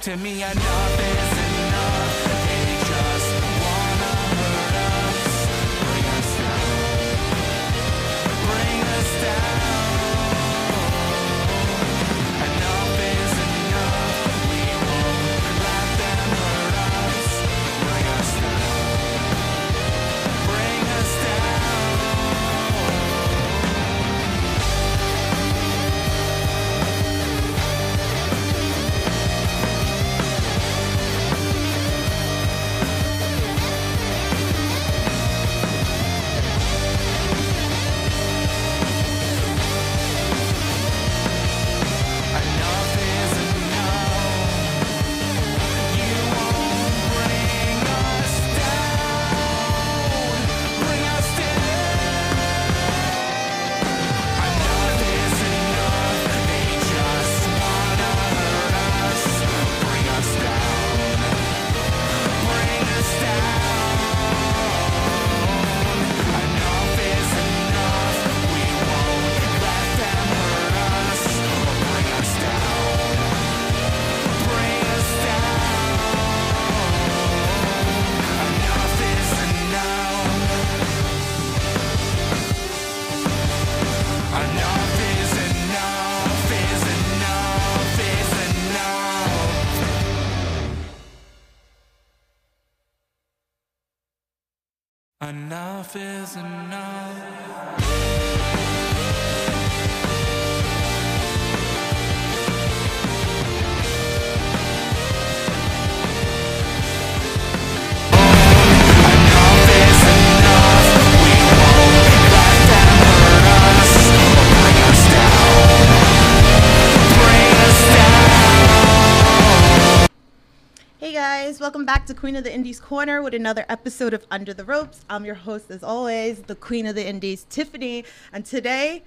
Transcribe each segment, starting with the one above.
To me, enough is enough. They just wanna hurt us, bring us down, bring us down. Enough is enough. We won't let them hurt us, bring us down, bring us down. Enough is enough. You won't bring us down, bring us down. Enough is enough. They just wanna hurt us, bring us down, bring us down. Enough is enough. We won't let them hurt us, bring us down, bring us down. Enough is enough. Enough is enough, is enough, is enough. Enough is enough. Enough is enough. We won't let them hurt us, bring us down, bring us down. Hey guys, welcome back to Queen of the Indies Corner with another episode of Under the Ropes. I'm your host, as always, the Queen of the Indies, Tiffany. And today,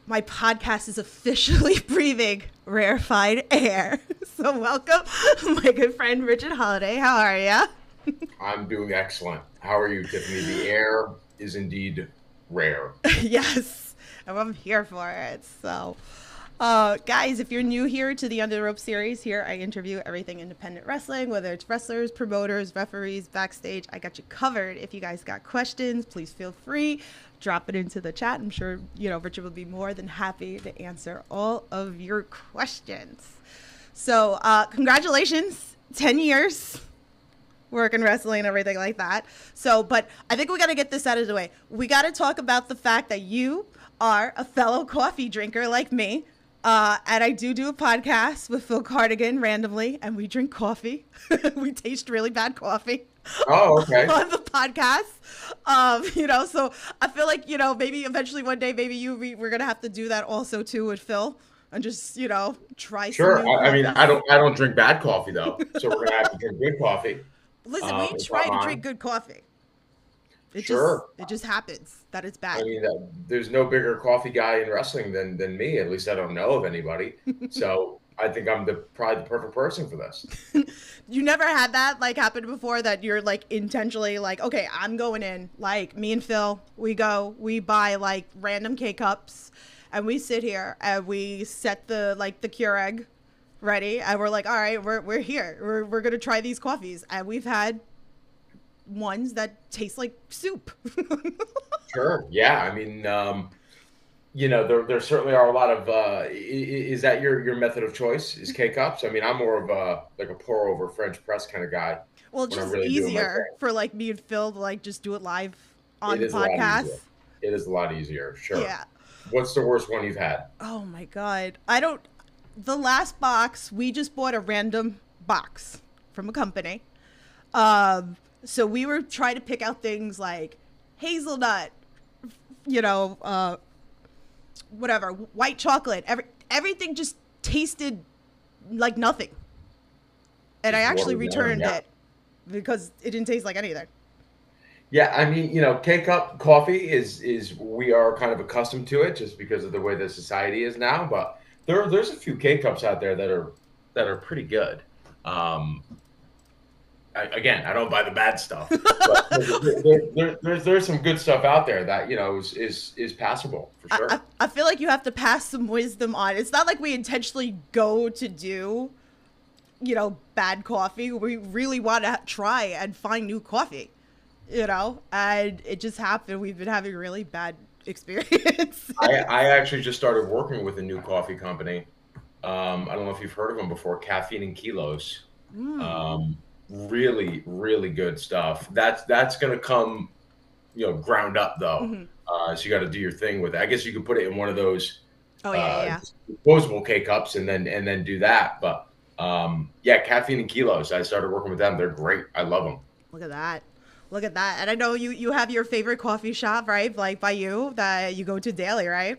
my podcast is officially breathing rarefied air. So welcome, my good friend Richard Holliday. How are ya? I'm doing excellent. How are you, Tiffany? The air is indeed rare. Yes, and I'm here for it. So, guys, if you're new here to the Under the Rope series, here I interview everything independent wrestling, whether it's wrestlers, promoters, referees, backstage. I got you covered. If you guys got questions, please feel free. Drop it into the chat. I'm sure, Richard will be more than happy to answer all of your questions. So, congratulations, 10 years. Working wrestling and everything like that. So, but I think we got to get this out of the way. We got to talk about the fact that you are a fellow coffee drinker like me. And I do a podcast with Phil Cardigan randomly, and we drink coffee. We taste really bad coffee. Oh, okay. On the podcast. So I feel like, maybe eventually one day, maybe we're going to have to do that also too with Phil. And just, try Sure. some new I mean, coffees. I don't drink bad coffee though, so we're gonna have to drink good coffee. Listen, we if try I'm to on. drink good coffee. Sure. It just happens that it's bad. I mean, there's no bigger coffee guy in wrestling than me. At least I don't know of anybody. So I think I'm probably the perfect person for this. You never had that happen before, that you're intentionally okay, I'm going in, me and Phil, we buy random K-cups and we sit here and we set the Keurig ready and we're all right, we're here. We're going to try these coffees, and we've had ones that taste like soup. Sure. Yeah. I mean, there certainly are a lot of. Is that your method of choice? Is K-cups? I mean, I'm more of a pour over French press kind of guy. Well, it's when I'm just really doing my easier thing. for me and Phil to just do it live on It the is a lot podcast. easier. It is a lot easier. Sure. Yeah. What's the worst one you've had? Oh my God. The last box, we just bought a random box from a company. So we were trying to pick out things like hazelnut, whatever, white chocolate. Everything just tasted like nothing. And I actually returned it because it didn't taste like anything. Yeah, I mean, K-cup coffee is we are kind of accustomed to it just because of the way the society is now. But there's a few K-cups out there that are pretty good. Again, I don't buy the bad stuff, but there's some good stuff out there that is passable for sure. I feel like you have to pass some wisdom on. It's not like we intentionally go to do bad coffee. We really want to try and find new coffee, and it just happened. We've been having really bad experience. I actually just started working with a new coffee company. I don't know if you've heard of them before, Caffeine and Kilos. Really, really good stuff. That's going to come, ground up though. Hmm. So you got to do your thing with it. I guess you could put it in one of those Oh yeah. disposable K cups and then do that. But yeah, Caffeine and Kilos. I started working with them. They're great. I love them. Look at that. Look at that. And I know you have your favorite coffee shop, right? Like by you that you go to daily, right?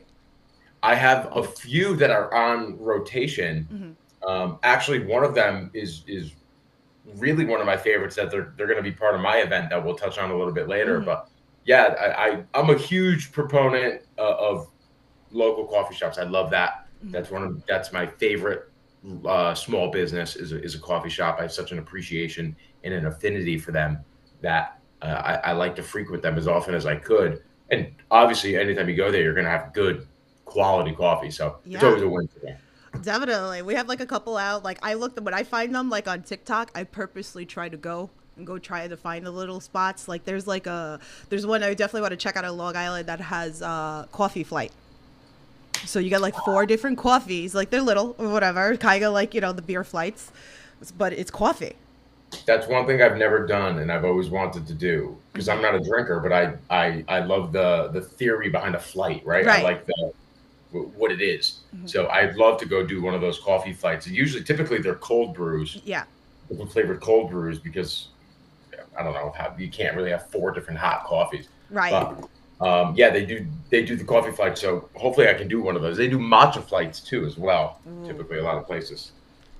I have a few that are on rotation. Actually, one of them is really one of my favorites that they're going to be part of my event that we'll touch on a little bit later. But yeah, I'm a huge proponent of local coffee shops. I love that. That's my favorite small business is a coffee shop. I have such an appreciation and an affinity for them that I like to frequent them as often as I could. And obviously, anytime you go there, you're going to have good quality coffee. So it's Yeah. always a win for me. Definitely. We have like a couple out. Like I looked when I find them like on TikTok, I purposely try to go try to find the little spots. Like there's one I definitely want to check out on Long Island that has coffee flight. So you get like four different coffees, like they're little or whatever, kind of like, the beer flights, but it's coffee. That's one thing I've never done and I've always wanted to do because I'm not a drinker, but I love the theory behind a flight, right? I Right. like what it is. So I'd love to go do one of those coffee flights. And usually, typically, they're cold brews, Yeah. different flavored cold brews, because I don't know how you can't really have four different hot coffees. Right. But yeah, they do the coffee flight. So hopefully, I can do one of those. They do matcha flights too, as well. Typically, a lot of places.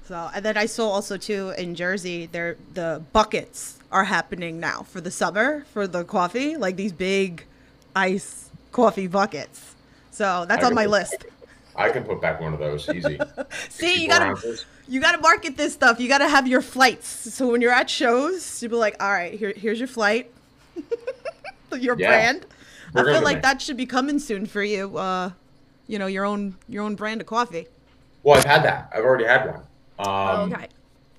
So, and then I saw also too in Jersey, the buckets are happening now for the summer for the coffee, like these big ice coffee buckets. So that's I on can my put- list. I can put back one of those easy. See, 64 ounces. you gotta market this stuff. You gotta have your flights. So when you're at shows, you'll be like, all right, here's your flight, your Yeah. brand. I We're feel gonna like make- that should be coming soon for you. Your own brand of coffee. Well, I've had that. I've already had one. Okay.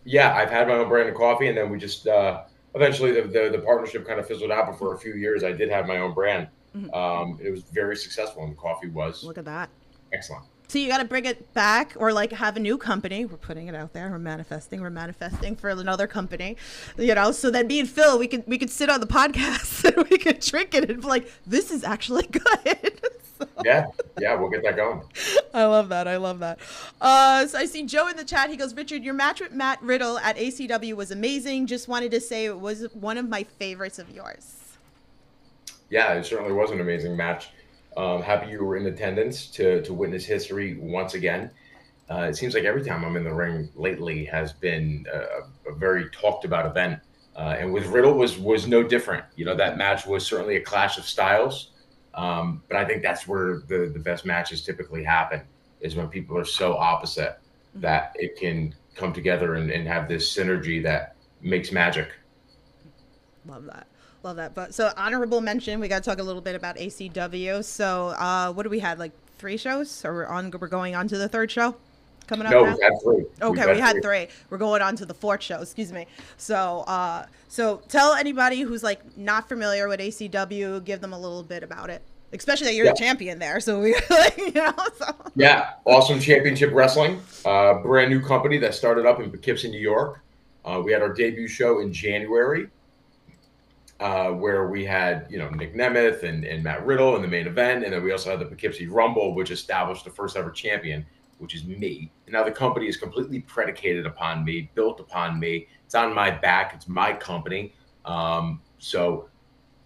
Yeah, I've had my own brand of coffee, and then we just eventually the partnership kind of fizzled out. But for a few years, I did have my own brand. It was very successful, and the coffee was Look at that. excellent. So you got to bring it back or like have a new company. We're putting it out there. We're manifesting for another company, so then me and Phil, we could sit on the podcast and we could drink it and be like, this is actually good. So, Yeah, we'll get that going. I love that. So I see Joe in the chat. He goes, Richard, your match with Matt Riddle at ACW was amazing. Just wanted to say it was one of my favorites of yours. Yeah, it certainly was an amazing match. Happy you were in attendance to witness history once again. It seems like every time I'm in the ring lately has been a very talked about event. And with Riddle was no different. That match was certainly a clash of styles. But I think that's where the best matches typically happen, is when people are so opposite that it can come together and have this synergy that makes magic. Love that. But so honorable mention, we got to talk a little bit about ACW. So what do we had, like 3 shows, or we're going on to the 3rd show coming up No, now? we've had 3. Okay, we had 3. We're going on to the 4th show. Excuse me. So tell anybody who's like not familiar with ACW, give them a little bit about it. Especially that you're the champion there, so we, So. Yeah, awesome championship wrestling. Brand new company that started up in Poughkeepsie, New York. We had our debut show in January, where we had Nick Nemeth and Matt Riddle in the main event, and then we also had the Poughkeepsie Rumble, which established the first ever champion, which is me. And now the company is completely predicated upon me, built upon me. It's on my back. It's my company. So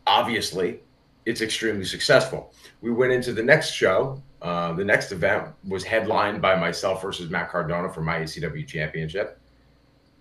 obviously, it's extremely successful. We went into the next show. The next event was headlined by myself versus Matt Cardona for my ACW championship.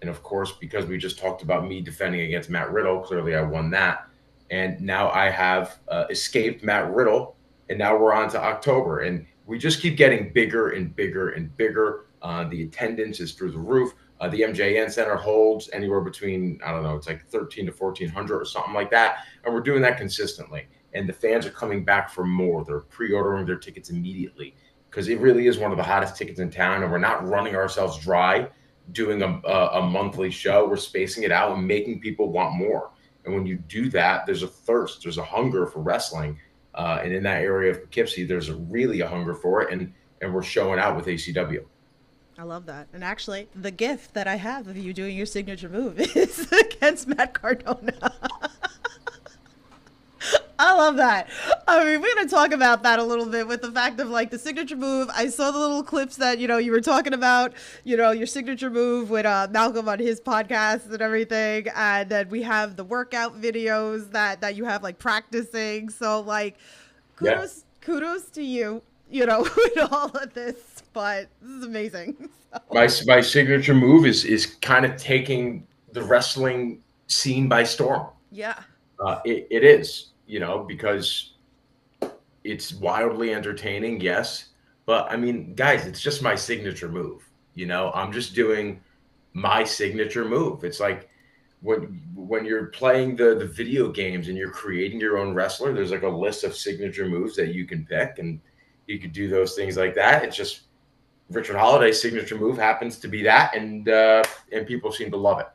And of course, because we just talked about me defending against Matt Riddle, clearly I won that. And now I have escaped Matt Riddle. And now we're on to October. And we just keep getting bigger and bigger and bigger. The attendance is through the roof. The MJN Center holds anywhere between, I don't know, it's like 13 to 1,400 or something like that. And we're doing that consistently. And the fans are coming back for more. They're pre-ordering their tickets immediately because it really is one of the hottest tickets in town. And we're not running ourselves dry. doing a monthly show. We're spacing it out and making people want more. And when you do that, there's a thirst, there's a hunger for wrestling. And in that area of Poughkeepsie, there's really a hunger for it. And we're showing out with ACW. I love that. And actually, the gift that I have of you doing your signature move is against Matt Cardona. I love that. I mean, we're going to talk about that a little bit with the fact of like the signature move. I saw the little clips that, you were talking about, your signature move with Malcolm on his podcast and everything. And then we have the workout videos that you have like practicing. So like kudos to you, with all of this, but this is amazing. So. My signature move is kind of taking the wrestling scene by storm. Yeah. It is. Because it's wildly entertaining, yes. But I mean, guys, it's just my signature move. I'm just doing my signature move. It's like when you're playing the video games and you're creating your own wrestler, there's like a list of signature moves that you can pick, and you could do those things like that. It's just Richard Holliday's signature move happens to be that, and people seem to love it.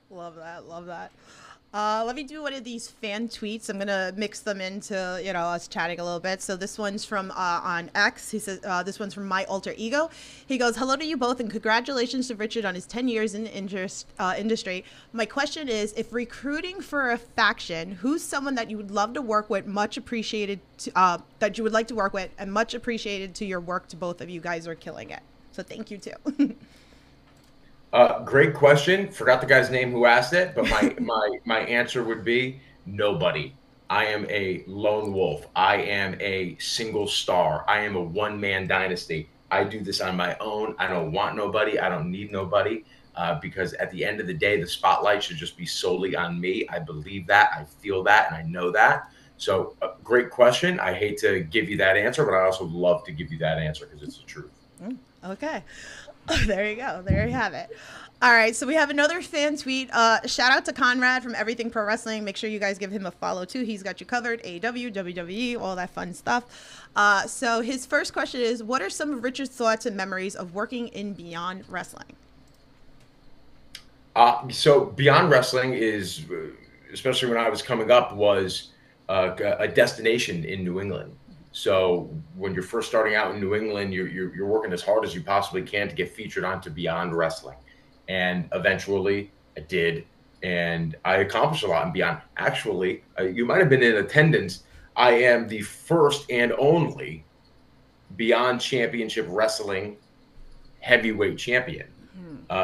Love that. Let me do one of these fan tweets. I'm going to mix them into, us chatting a little bit. So this one's from on X. He says, this one's from My Alter Ego. He goes, hello to you both and congratulations to Richard on his 10 years in the industry. My question is, if recruiting for a faction, who's someone that you would love to work with, much appreciated, that you would like to work with and much appreciated to your work to both of you guys are killing it. So thank you too. Great question. Forgot the guy's name who asked it, but my answer would be nobody. I am a lone wolf. I am a single star. I am a one-man dynasty. I do this on my own. I don't want nobody. I don't need nobody, because at the end of the day, the spotlight should just be solely on me. I believe that. I feel that, and I know that. So, great question. I hate to give you that answer, but I also love to give you that answer because it's the truth. Okay. There you go. There you have it. All right. So we have another fan tweet. Shout out to Conrad from Everything Pro Wrestling. Make sure you guys give him a follow too. He's got you covered. AEW, WWE, all that fun stuff. So his first question is, what are some of Richard's thoughts and memories of working in Beyond Wrestling? So Beyond Wrestling is, especially when I was coming up, was a destination in New England. So when you're first starting out in New England, you're working as hard as you possibly can to get featured onto Beyond Wrestling. And eventually I did, and I accomplished a lot in Beyond. Actually, you might have been in attendance. I am the first and only Beyond Championship Wrestling heavyweight champion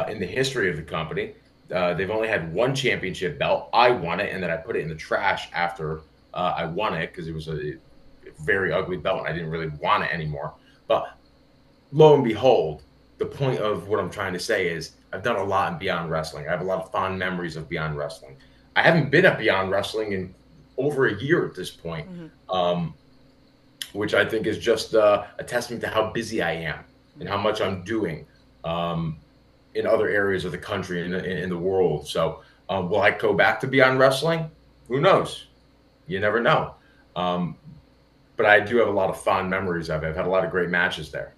in the history of the company. They've only had one championship belt. I won it, and then I put it in the trash after I won it because it was a very ugly belt and I didn't really want it anymore. But lo and behold, the point of what I'm trying to say is I've done a lot in Beyond Wrestling. I have a lot of fond memories of Beyond Wrestling. I haven't been at Beyond Wrestling in over a year at this point, which I think is just a testament to how busy I am and how much I'm doing in other areas of the country and in the world. So will I go back to Beyond Wrestling? Who knows? You never know. But I do have a lot of fond memories of it. I've had a lot of great matches there.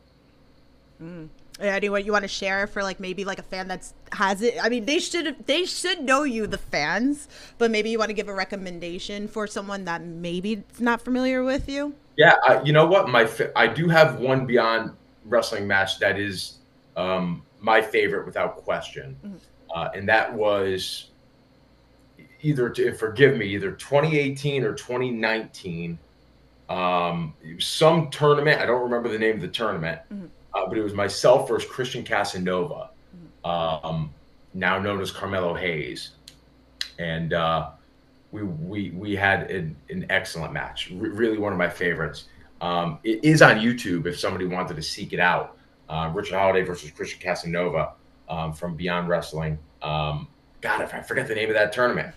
Anyone you want to share for like maybe like a fan that's has it? I mean, they should know you, the fans, but maybe you want to give a recommendation for someone that maybe is not familiar with you. Yeah, you know what? I do have one Beyond Wrestling match that is my favorite without question, and that was either 2018 or 2019. It was some tournament. I don't remember the name of the tournament, but it was myself versus Christian Casanova, now known as Carmelo Hayes, and we had an excellent match. Really one of my favorites. It is on YouTube if somebody wanted to seek it out. Richard Holliday versus Christian Casanova from Beyond Wrestling. God, if I forget the name of that tournament.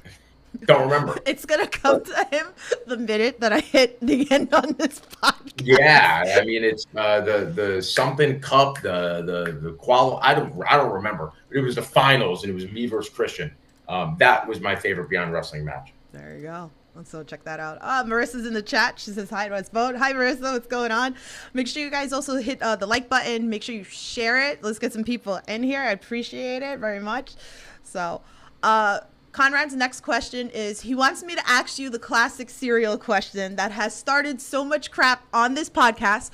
Don't remember. It's gonna come to him the minute that I hit the end on this podcast. Yeah, I mean it's the something cup, the qual. I don't remember. But it was the finals, and it was me versus Christian. That was my favorite Beyond Wrestling match. There you go. Let's go check that out. Marissa's in the chat. She says hi to us both. Hi, Marissa. What's going on? Make sure you guys also hit the like button. Make sure you share it. Let's get some people in here. I appreciate it very much. So, Conrad's next question is, he wants me to ask you the classic cereal question that has started so much crap on this podcast.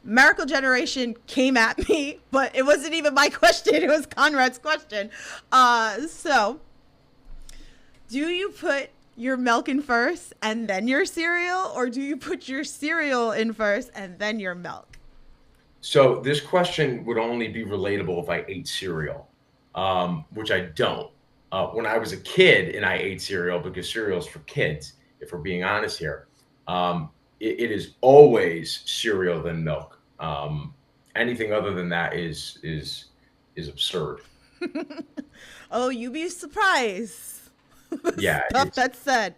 Miracle Generation came at me, but it wasn't even my question. It was Conrad's question. So, do you put your milk in first and then your cereal, or do you put your cereal in first and then your milk? So this question would only be relatable if I ate cereal, which I don't. When I was a kid and I ate cereal, because cereal is for kids, if we're being honest here, it is always cereal then milk. Anything other than that is absurd. Oh, you'd be surprised. Yeah, Stuff that's said.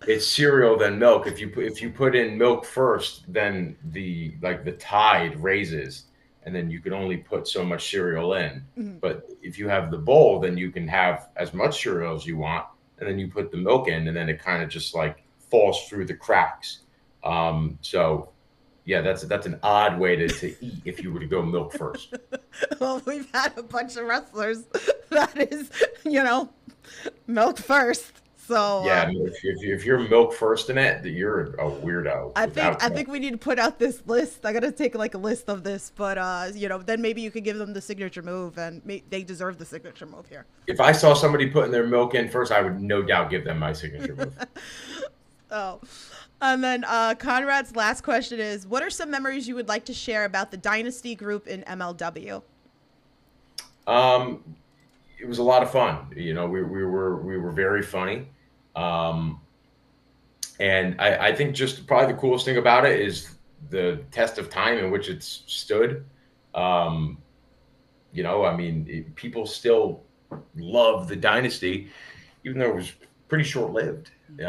it's cereal then milk. If you put in milk first, then the tide raises, and then you can only put so much cereal in. Mhm. But if you have the bowl, then you can have as much cereal as you want, and then you put the milk in, and then it kind of just like falls through the cracks. So yeah, that's an odd way to eat if you were to go milk first. Well, we've had a bunch of wrestlers that is, milk first. So Yeah, if you're milk first in it, you're a weirdo. I without think we need to put out this list. I gotta take like a list of this, but then maybe you could give them the signature move, and they deserve the signature move here. If I saw somebody putting their milk in first, I would no doubt give them my signature move. Oh, and then Conrad's last question is: what are some memories you would like to share about the Dynasty group in MLW? It was a lot of fun. We were very funny. And I think just probably the coolest thing about it is the test of time in which it's stood. People still love the Dynasty, even though it was pretty short-lived. We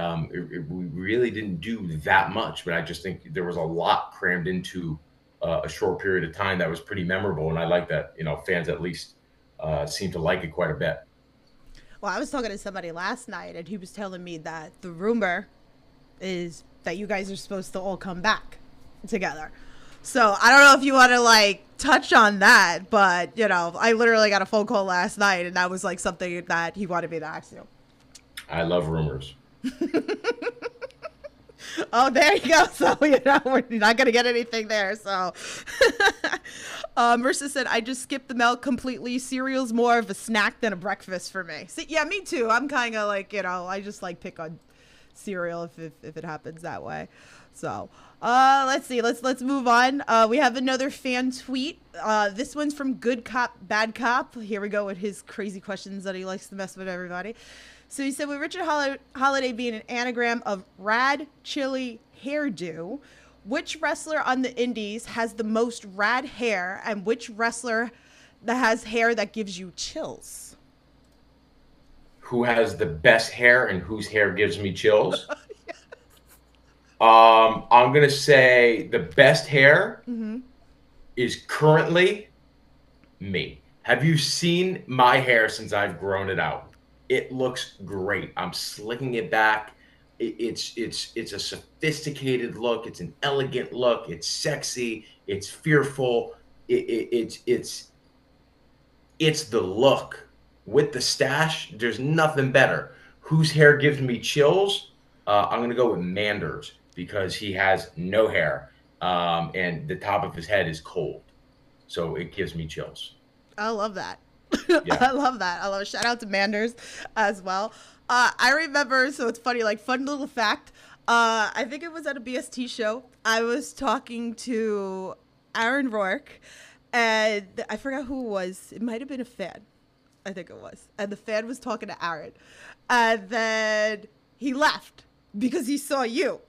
really didn't do that much, but I just think there was a lot crammed into a short period of time that was pretty memorable. And I like that, fans at least seem to like it quite a bit. Well, I was talking to somebody last night, and he was telling me that the rumor is that you guys are supposed to all come back together. So I don't know if you want to touch on that, but I literally got a phone call last night, and that was something that he wanted me to ask you. I love rumors. Oh, there you go. So we're not gonna get anything there. So Marissa said, I just skipped the milk completely. Cereal's more of a snack than a breakfast for me. See, yeah, me too. I'm kind of I just pick on cereal if it happens that way. So let's see. Let's move on. We have another fan tweet. This one's from Good Cop, Bad Cop. Here we go with his crazy questions that he likes to mess with everybody. So he said, with Richard Holliday being an anagram of rad chili hairdo, which wrestler on the indies has the most rad hair, and which wrestler that has hair that gives you chills? Who has the best hair and whose hair gives me chills? Yes. I'm going to say the best hair is currently me. Have you seen my hair since I've grown it out? It looks great. I'm slicking it back. It's a sophisticated look. It's an elegant look. It's sexy. It's fearful. It's the look with the stash. There's nothing better. Whose hair gives me chills? I'm gonna go with Manders because he has no hair, and the top of his head is cold, so it gives me chills. I love that. Yeah. I love that. I love it. Shout out to Manders as well. I remember, so it's funny, fun little fact. I think it was at a BST show. I was talking to Aaron Rourke, and I forgot who it was. It might have been a fan. I think it was. And the fan was talking to Aaron. And then he left because he saw you.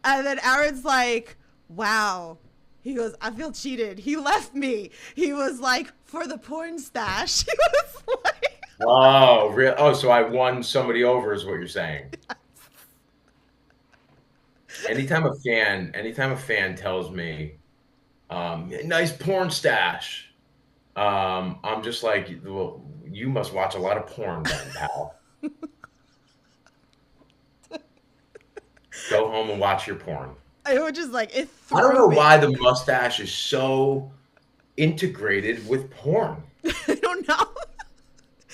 And then Aaron's like, wow. He goes, I feel cheated. He left me. He was like, for the porn stash. He was like, oh, real? Oh, so I won somebody over, is what you're saying? Yes. Anytime a fan tells me, nice porn stash, I'm just like, well, you must watch a lot of porn then, pal. Go home and watch your porn. I was just like, it threw I don't know me. why the mustache is so integrated with porn. I don't know.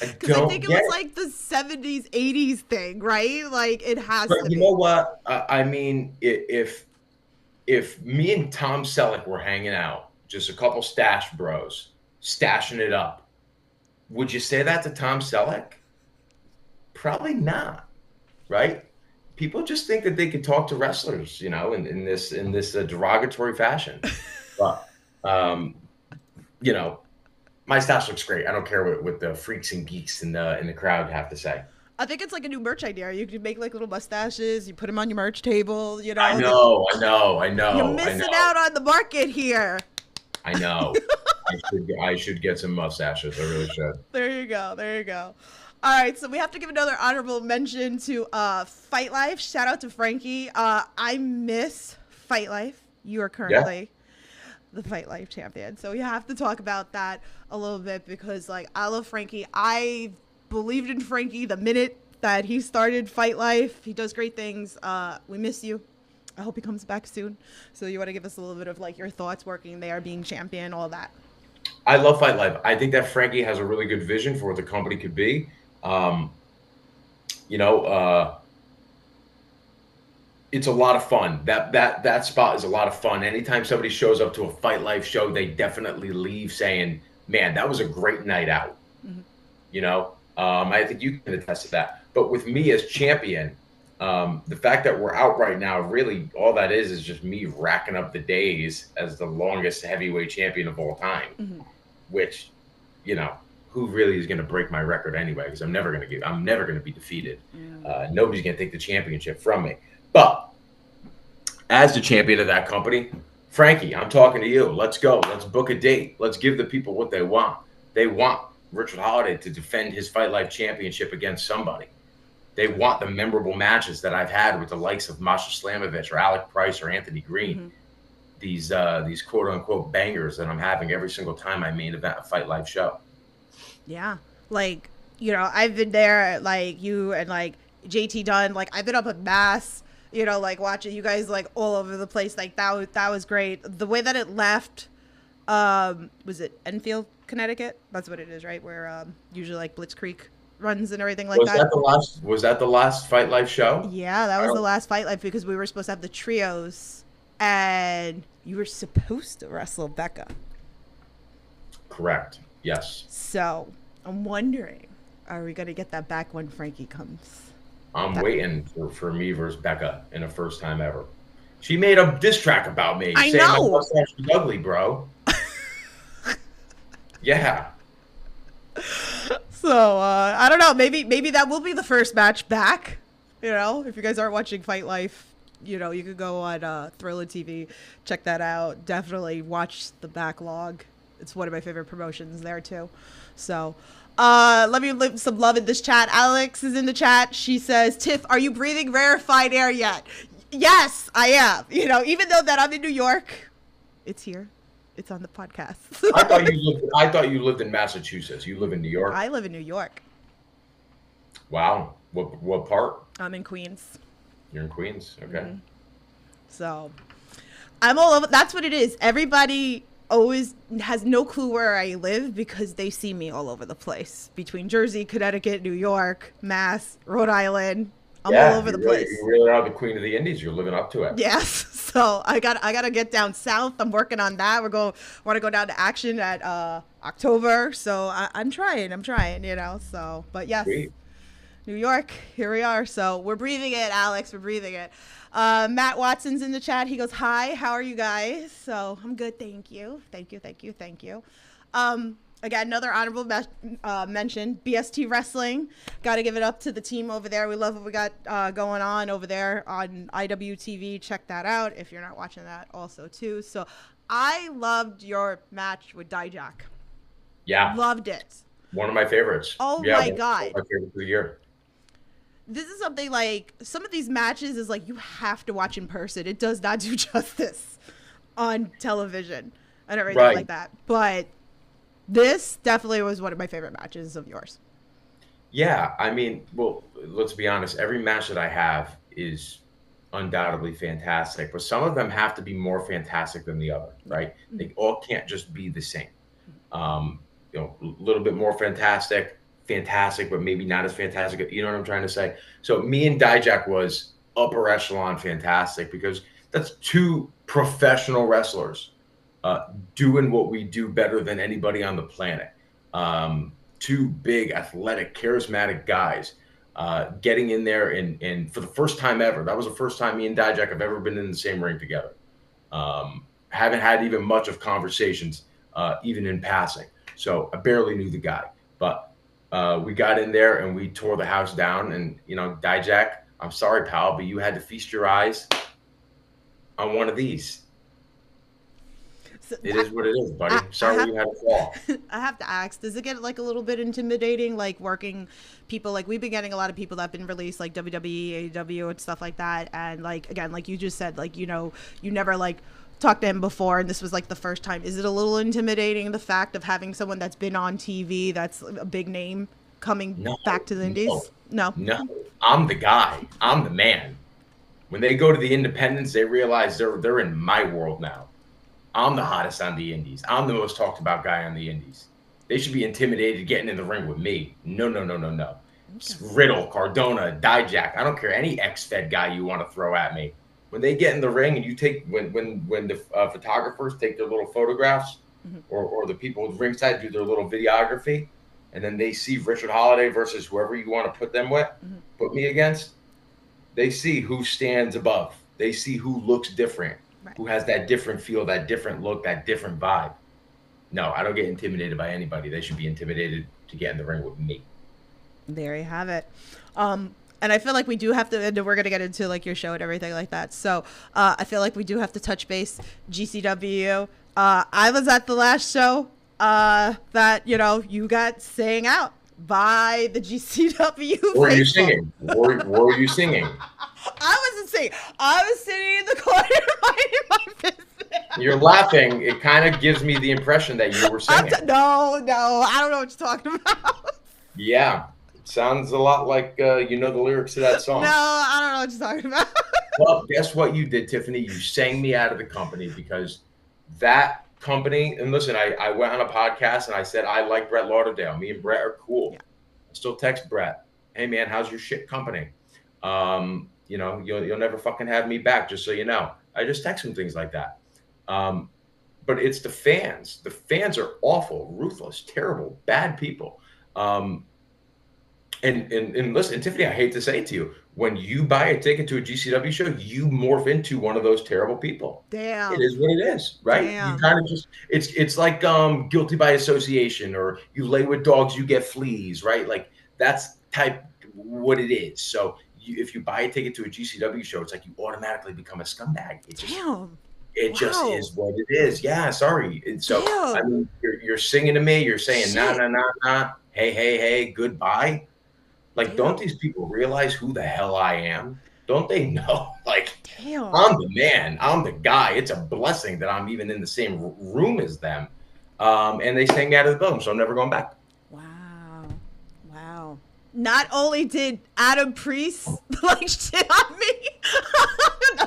I Because I don't think it get was it. like the 70s, 80s thing, right? Like, it has But to you be. know what? I mean, if me and Tom Selleck were hanging out, just a couple stash bros, stashing it up, would you say that to Tom Selleck? Probably not, right? People just think that they can talk to wrestlers, in this derogatory fashion. But um, you know, my stash looks great. I don't care what the freaks and geeks in the crowd have to say. I think it's like a new merch idea. You could make like little mustaches, you put them on your merch table, I know, You're I missing know, out on the market here. I know. I should get some mustaches. I really should. There you go. There you go. All right, so we have to give another honorable mention to Fight Life. Shout out to Frankie. I miss Fight Life. You are Yeah. currently the Fight Life champion. So we have to talk about that a little bit because, like, I love Frankie. I believed in Frankie the minute that he started Fight Life. He does great things. We miss you. I hope he comes back soon. So you want to give us a little bit of, like, your thoughts working there, being champion, all that. I love Fight Life. I think that Frankie has a really good vision for what the company could be. Um, you know, it's a lot of fun. That spot is a lot of fun. Anytime somebody shows up to a Fight Life show, they definitely leave saying, "Man, that was a great night out." Mhm. I think you can attest to that. But with me as champion, the fact that we're out right now, really, all that is just me racking up the days as the longest heavyweight champion of all time. Mhm. Which, who really is going to break my record anyway? Because I'm never going to be defeated. Nobody's going to take the championship from me. But as the champion of that company, Frankie, I'm talking to you. Let's go. Let's book a date. Let's give the people what they want. They want Richard Holliday to defend his Fight Life championship against somebody. They want the memorable matches that I've had with the likes of Masha Slamovich or Alec Price or Anthony Green. Mhm. These quote unquote bangers that I'm having every single time I main event a Fight Life show. Yeah. Like, I've been there, like, you and, like, JT Dunn. Like, I've been up at Mass, like, watching you guys, like, all over the place. Like, that was great. The way that it left, was it Enfield, Connecticut? That's what it is, right? Where usually, like, Blitzkrieg runs and everything like that. Was that the last Fight Life show? Yeah, that was the last Fight Life because we were supposed to have the trios and you were supposed to wrestle Becca. Correct. Yes. So I'm wondering, are we going to get that back when Frankie comes? I'm waiting for me versus Becca in a first time ever. She made a diss track about me I saying my know. mustache was ugly, bro. Yeah. So I don't know. Maybe that will be the first match back. If you guys aren't watching Fight Life, you could go on Thriller TV, check that out. Definitely watch the backlog. It's one of my favorite promotions there too. So let me leave some love in this chat. Alex is in the chat. She says, "Tiff, are you breathing rarefied air yet?" Yes, I am. Even though that I'm in New York, it's here. It's on the podcast. I thought you lived in Massachusetts. You live in New York. I live in New York. Wow. What part? I'm in Queens. You're in Queens. Okay. Mm-hmm. So I'm all over. That's what it is. Everybody always has no clue where I live because they see me all over the place between Jersey, Connecticut, New York, Mass, Rhode Island. I'm all over the place. You really are the queen of the Indies. You're living up to it. Yes. So I gotta get down south. I'm working on that. Want to go down to Action at October. So I'm trying. So, but yes. Sweet. New York, here we are. So we're breathing it, Alex. We're breathing it. Matt Watson's in the chat. He goes, "Hi, how are you guys?" So I'm good, thank you. Again, another honorable mention, BST Wrestling. Got to give it up to the team over there. We love what we got going on over there on IWTV. Check that out if you're not watching that also too. So I loved your match with Dijak. Yeah. Loved it. One of my favorites. Oh yeah, my God. One of my favorites of the year. This is something like some of these matches is like you have to watch in person. It does not do justice on television and everything like that. But this definitely was one of my favorite matches of yours. Yeah, I mean, well, let's be honest. Every match that I have is undoubtedly fantastic, but some of them have to be more fantastic than the other, right? They all can't just be the same. Um, a little bit more fantastic, but maybe not as fantastic. You know what I'm trying to say? So me and Dijak was upper echelon fantastic because that's two professional wrestlers uh, doing what we do better than anybody on the planet. Two big, athletic, charismatic guys getting in there and for the first time ever, that was the first time me and Dijak have ever been in the same ring together. Haven't had even much of conversations, even in passing. So I barely knew the guy, but we got in there and we tore the house down. And Dijak, I'm sorry, pal, but you had to feast your eyes on one of these. So It is what it is, buddy. Sorry you had to fall. I have to ask, does it get like a little bit intimidating, like working people, like we've been getting a lot of people that have been released, like WWE, AEW and stuff like that. And like, again, like you just said, like, you never like talked to him before and this was like the first time. Is it a little intimidating, the fact of having someone that's been on TV, that's a big name coming back to the indies? No. I'm the guy. I'm the man. When they go to the independents, they realize they're in my world now. I'm the hottest on the indies. I'm the most talked about guy on the indies. They should be intimidated getting in the ring with me. No. Okay. Riddle, Cardona, Dijak. I don't care. Any ex-Fed guy you want to throw at me. When they get in the ring and you take when the photographers take their little photographs, or the people with ringside do their little videography, and then they see Richard Holliday versus whoever you want to put them with, put me against, they see who stands above. They see who looks different. Right. Who has that different feel, that different look, that different vibe. No, I don't get intimidated by anybody. They should be intimidated to get in the ring with me. There you have it. And I feel like we do have to, and we're going to get into like your show and everything like that. So I feel like we do have to touch base. GCW. I was at the last show that, you got sang out by the GCW. Were you singing? Were you singing? I wasn't singing. I was sitting in the corner minding my business. You're laughing. It kind of gives me the impression that you were singing. No, I don't know what you're talking about. Yeah, sounds a lot like the lyrics to that song. No, I don't know what you're talking about. Well, guess what you did, Tiffany? You sang me out of the company because that company, and listen, I went on a podcast and I said, I like Brett Lauderdale. Me and Brett are cool. Yeah. I still text Brett, hey man, how's your shit company? You'll never fucking have me back, just so you know. I just text him things like that. But it's the fans. The fans are awful, ruthless, terrible, bad people. And listen, Tiffany, I hate to say it to you, when you buy a ticket to a GCW show, you morph into one of those terrible people. Damn. It is what it is, right? Damn. You kind of just, it's like guilty by association, or you lay with dogs, you get fleas, right? Like that's what it is. So if you buy a ticket to a GCW show, it's like you automatically become a scumbag. It just is what it is. Yeah, sorry. And so I mean, you're singing to me. You're saying nah. Hey, goodbye. Like, don't these people realize who the hell I am? Don't they know? Like, I'm the man. I'm the guy. It's a blessing that I'm even in the same room as them. And they sang me out of the building, so I'm never going back. Wow. Not only did Adam Priest like shit on me,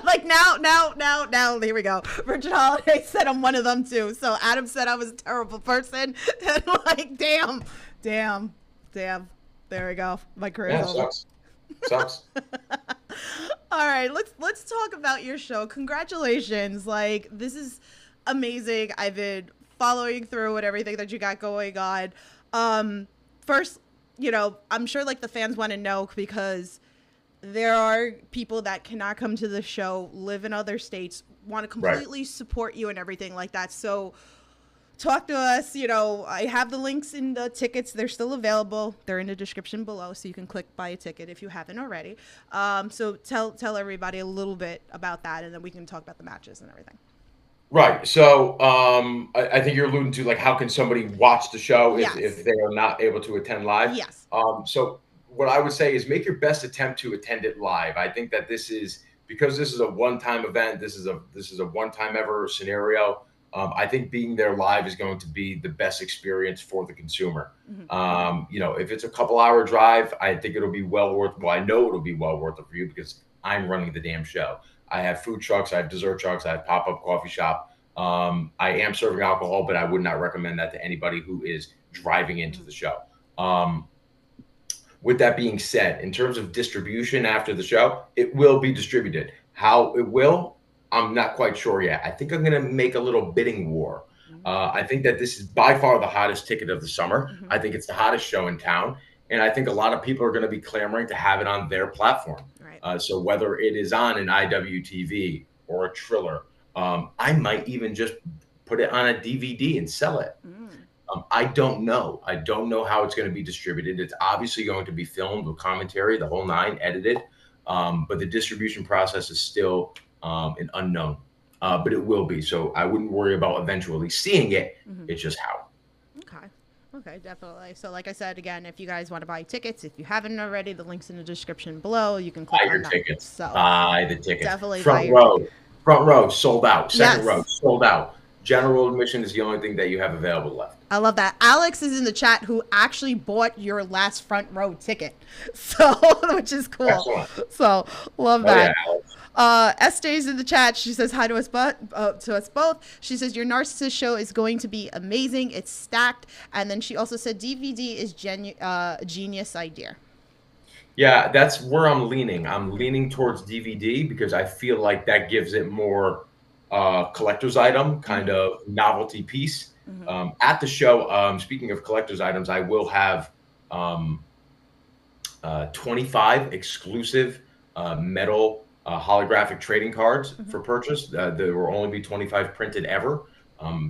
like now, here we go. Richard Holliday said I'm one of them too. So Adam said I was a terrible person, and like, damn. There we go. My career is over. Sucks. All right, let's talk about your show. Congratulations! Like, this is amazing. I've been following through with everything that you got going on. First, I'm sure like the fans want to know, because there are people that cannot come to the show, live in other states, want to completely support you and everything like that. So talk to us. I have the links in the tickets. They're still available. They're in the description below, so you can click buy a ticket if you haven't already. So tell everybody a little bit about that, and then we can talk about the matches and everything. Right. So I think you're alluding to, like, how can somebody watch the show if they are not able to attend live? Yes. So what I would say is make your best attempt to attend it live. I think that because this is a one-time event. This is a one-time ever scenario. I think being there live is going to be the best experience for the consumer. If it's a couple-hour drive, I think it'll be well worth. Well, I know it'll be well worth it for you, because I'm running the damn show. I have food trucks, I have dessert trucks, I have pop-up coffee shop. I am serving alcohol, but I would not recommend that to anybody who is driving into the show. With that being said, in terms of distribution after the show, it will be distributed. How it will, I'm not quite sure yet. I think I'm going to make a little bidding war. I think that this is by far the hottest ticket of the summer. I think it's the hottest show in town. And I think a lot of people are going to be clamoring to have it on their platform. Right. So whether it is on an IWTV or a Triller, I might even just put it on a DVD and sell it. I don't know. I don't know how it's going to be distributed. It's obviously going to be filmed with commentary, the whole nine, edited. But the distribution process is still an unknown. But it will be. So I wouldn't worry about eventually seeing it. It's just how. Okay. Okay, definitely. So like I said, again, if you guys want to buy tickets, if you haven't already, the link's in the description below. You can click Buy on your that. tickets. So Buy the tickets. definitely buy Front your row. ticket. Front row, sold out. Second Yes. row, sold out. General admission is the only thing that you have available left. I love that. Alex is in the chat who actually bought your last front row ticket. So, which is cool. Excellent. So, love Oh, that. yeah, Alex. Esther's in the chat. She says hi to us, to us both. She says your narcissist show is going to be amazing. It's stacked. And then she also said DVD is genius idea. Yeah, that's where I'm leaning. I'm leaning towards DVD because I feel like that gives it more collector's item, kind of novelty piece. At the show, speaking of collector's items, I will have 25 exclusive metal holographic trading cards for purchase. There will only be 25 printed ever.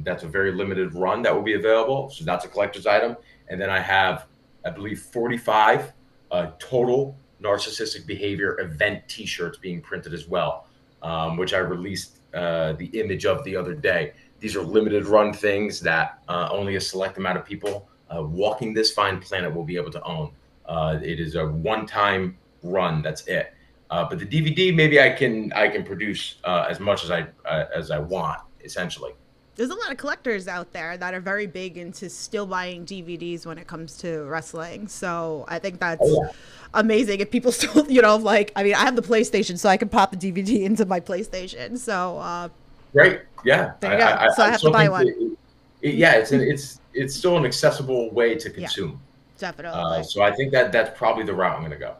That's a very limited run that will be available. So that's a collector's item. And then I have, I believe, 45 total narcissistic behavior event t-shirts being printed as well, which I released the image of the other day. These are limited run things that only a select amount of people walking this fine planet will be able to own. It is a one-time run. That's it. But the DVD, maybe I can produce as much as I want, essentially. There's a lot of collectors out there that are very big into still buying DVDs when it comes to wrestling. So I think that's amazing. If people still, like, I mean, I have the PlayStation, so I can pop the DVD into my PlayStation. So, Great. Yeah. There you go. So I have to buy one. It's still an accessible way to consume. Definitely. So I think that's probably the route I'm going to go.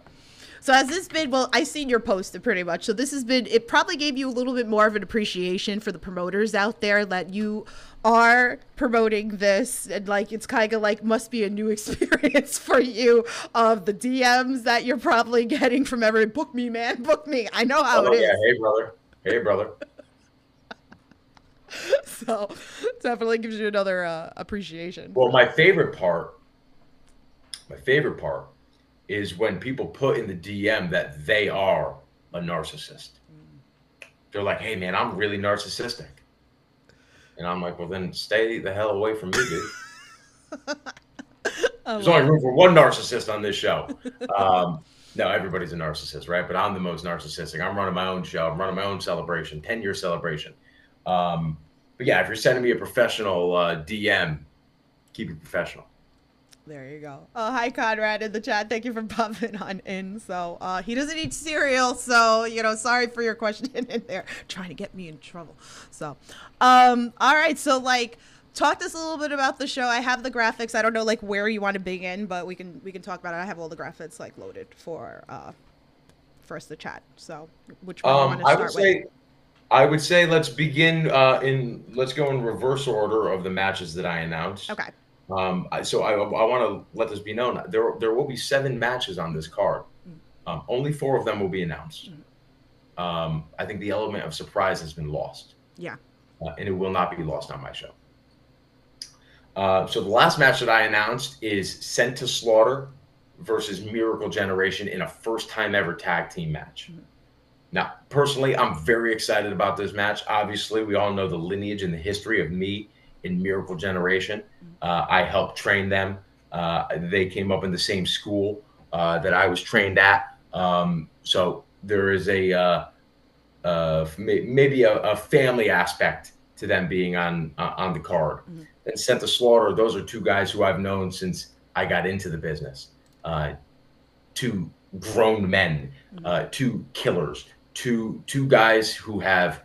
So has this been, well, I seen your post pretty much. So this has been, it probably gave you a little bit more of an appreciation for the promoters out there that you are promoting this, and like, it's kind of like must be a new experience for you of the DMs that you're probably getting from every book me, man, book me. I know how it is. Hey, brother. So definitely gives you another appreciation. Well, my favorite part is when people put in the DM that they are a narcissist. They're like, hey, man, I'm really narcissistic. And I'm like, well, then stay the hell away from me, dude. There's only room for one narcissist on this show. No, everybody's a narcissist, right? But I'm the most narcissistic. I'm running my own show. I'm running my own celebration, 10-year celebration. But yeah, if you're sending me a professional DM, keep it professional. There you go. Hi, Conrad in the chat. Thank you for popping on in. So he doesn't eat cereal. So, sorry for your question in there. Trying to get me in trouble. So, all right. So, like, talk to us a little bit about the show. I have the graphics. I don't know, like, where you want to begin, but we can talk about it. I have all the graphics, like, loaded for us to chat. So, which one do you want to start with? I would say let's begin let's go in reverse order of the matches that I announced. Okay. So I want to let this be known. There will be 7 matches on this card. Only 4 of them will be announced. I think the element of surprise has been lost. Yeah. And it will not be lost on my show. So the last match that I announced is Sent to Slaughter versus Miracle Generation in a first-time ever tag team match. Now, personally, I'm very excited about this match. Obviously, we all know the lineage and the history of me in Miracle Generation. I helped train them. They came up in the same school that I was trained at. So there is maybe a family aspect to them being on the card. And Sent to Slaughter, those are 2 guys who I've known since I got into the business. 2 grown men, two killers, two guys who have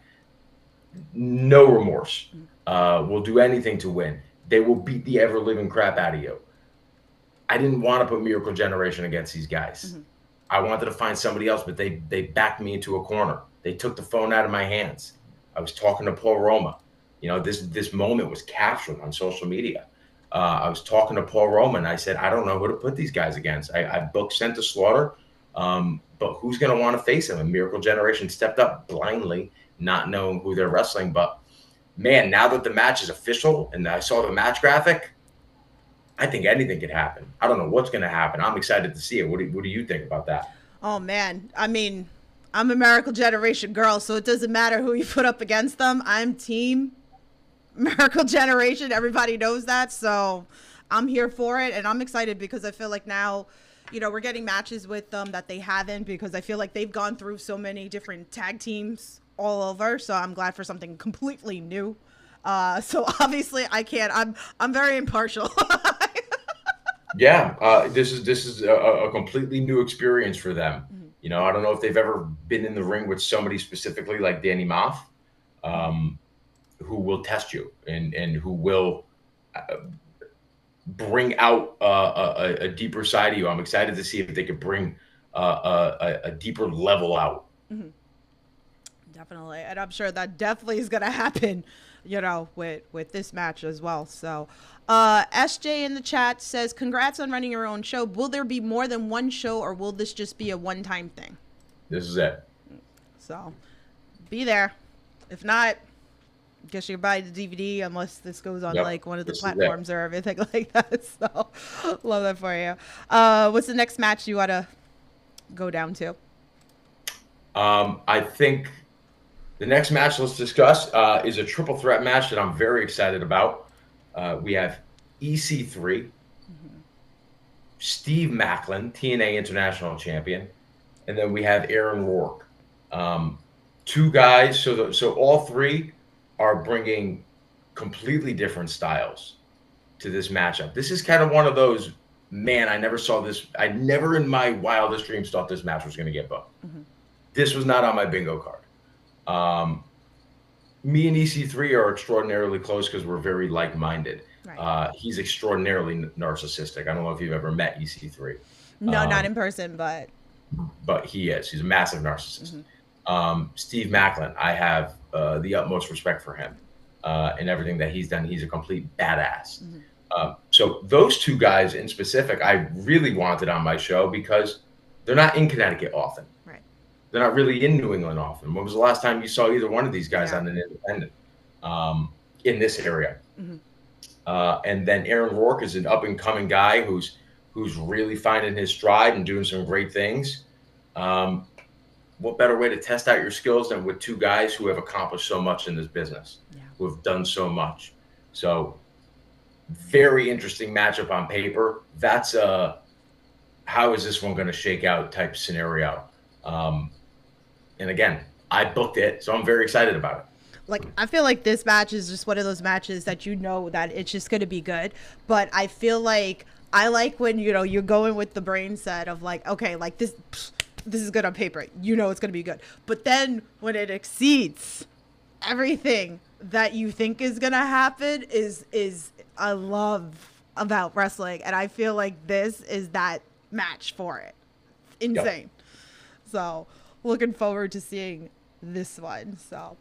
no remorse, will do anything to win. They will beat the ever living crap out of you. I didn't want to put Miracle Generation against these guys. I wanted to find somebody else, but they backed me into a corner. They took the phone out of my hands. I was talking to Paul Roma. You know, this moment was captured on social media. I was talking to Paul Roma, and I said, I don't know who to put these guys against. I booked Sent to Slaughter, but who's going to want to face them? And Miracle Generation stepped up blindly, not knowing who they're wrestling. But, man, now that the match is official and I saw the match graphic, I think anything could happen. I don't know what's going to happen. I'm excited to see it. What do you think about that? Oh, man. I mean, I'm a Miracle Generation girl, so it doesn't matter who you put up against them. I'm team Miracle Generation. Everybody knows that. So I'm here for it. And I'm excited because I feel like now, you know, we're getting matches with them that they haven't, because I feel like they've gone through so many different tag teams all over. So I'm glad for something completely new. So obviously I'm very impartial. Yeah, this is a completely new experience for them. You know, I don't know if they've ever been in the ring with somebody specifically like Danny Moff, who will test you and who will bring out a deeper side of you. I'm excited to see if they could bring a deeper level out. Definitely. And I'm sure that definitely is going to happen, you know, with this match as well. So SJ in the chat says, congrats on running your own show. Will there be more than one show, or will this just be a one-time thing? This is it. So be there. If not, guess you buy the DVD, unless this goes on like one of the platforms or everything like that. So love that for you. What's the next match you want to go down to? I think the next match let's discuss is a triple threat match that I'm very excited about. We have EC3, Steve Macklin, TNA International Champion, and then we have Aaron Rourke. Two guys, so all three are bringing completely different styles to this matchup. This is kind of one of those, man, I never saw this. I never in my wildest dreams thought this match was going to get booked. This was not on my bingo card. Me and EC3 are extraordinarily close because we're very like-minded. Right. He's extraordinarily narcissistic. I don't know if you've ever met EC3. No, not in person, but he is. He's a massive narcissist. Steve Macklin, I have the utmost respect for him and everything that he's done. He's a complete badass. So those two guys in specific, I really wanted on my show because they're not in Connecticut often. Right. They're not really in New England often. When was the last time you saw either one of these guys on an independent in this area? And then Aaron Rourke is an up-and-coming guy who's really finding his stride and doing some great things. What better way to test out your skills than with two guys who have accomplished so much in this business, who have done so much? So very interesting matchup on paper. That's how is this one going to shake out type scenario. And again, I booked it, so I'm very excited about it. Like, I feel like this match is just one of those matches that you know that it's just going to be good. But I feel like I like when, you know, you're going with the brain set of like, okay, like this is good on paper. You know it's going to be good. But then when it exceeds everything that you think is going to happen is I love about wrestling. And I feel like this is that match for it. Insane. Yep. So looking forward to seeing this one. So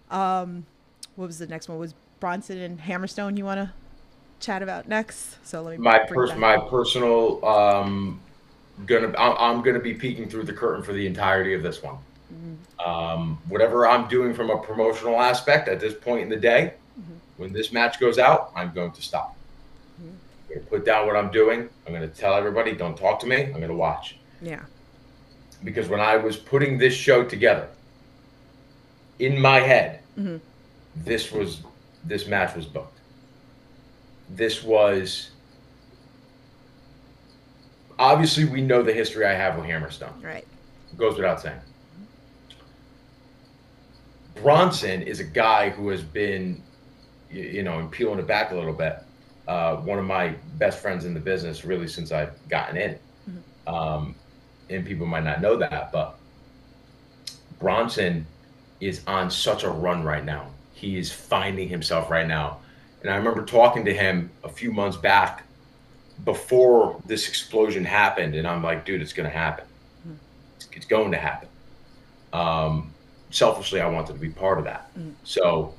what was the next one? Was Bronson and Hammerstone you want to chat about next? So let me my personal I'm gonna be peeking through the curtain for the entirety of this one. Whatever I'm doing from a promotional aspect at this point in the day, when this match goes out, I'm going to stop. I'm going to put down what I'm doing. I'm going to tell everybody, don't talk to me. I'm going to watch. Yeah. Because when I was putting this show together, in my head, this match was booked. This was, obviously we know the history I have with Hammerstone. Right. It goes without saying. Bronson is a guy who has been, you know, and peeling it back a little bit, one of my best friends in the business really since I've gotten in. and people might not know that, but Bronson is on such a run right now. He is finding himself right now. And I remember talking to him a few months back before this explosion happened, and I'm like, dude, it's going to happen. It's going to happen. Selfishly, I wanted to be part of that. So